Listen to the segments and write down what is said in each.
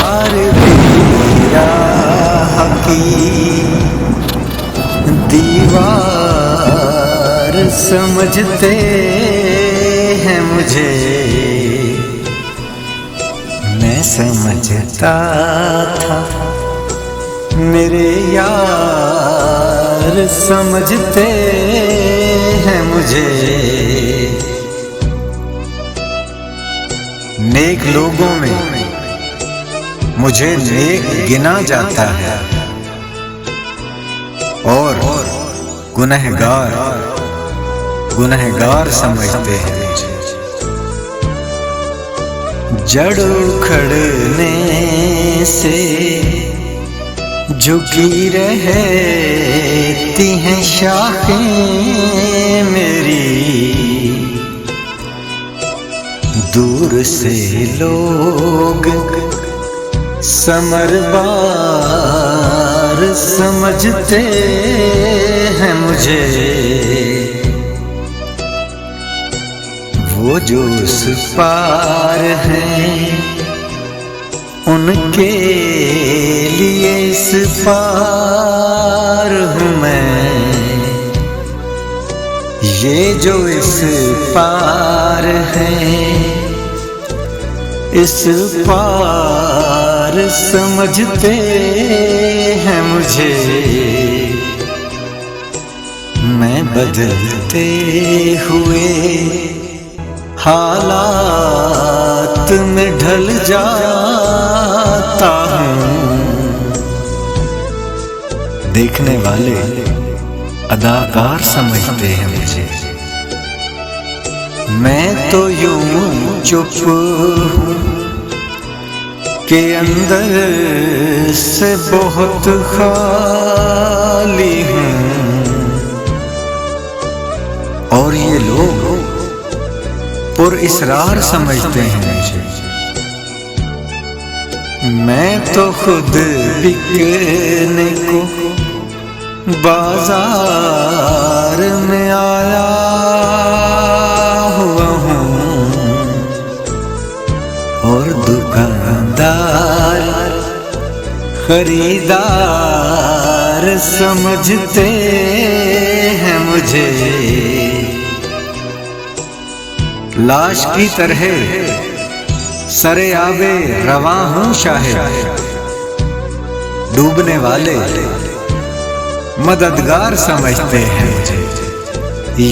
यार भी राह की दीवार समझते हैं मुझे। मैं समझता था मेरे यार समझते हैं मुझे। नेक लोगों में मुझे नेक गिना जाता है और गुनहगार समझते हैं मुझे। जड़ उखड़ने से झुकी रहती हैं शाखें मेरी। दूर से लोग समरबार समझते हैं मुझे। वो जो उस पार हैं उनके लिए इस पार हूँ मैं। ये जो इस पार हैं इस पार समझते हैं मुझे। मैं बदलते हुए हालात में ढल जाता हूँ। देखने वाले अदाकार समझते हैं मुझे। मैं तो यूं चुप हूँ के अंदर से बहुत खाली हूँ। और ये लोग पुरइसरार समझते हैं मुझे। मैं तो खुद बिकने को बाजार में आया हुआ हूँ और दुकानदार खरीदार समझते हैं मुझे। लाश की तरह सरे आबे रवां हूँ शाहे। डूबने वाले मददगार समझते हैं मुझे।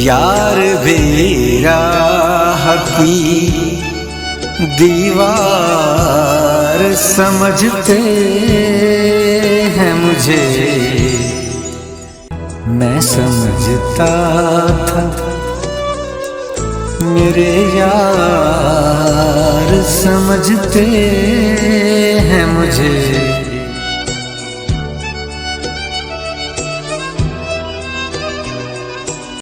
यार भी राह की दीवार समझते हैं मुझे। मैं समझता था मेरे यार समझते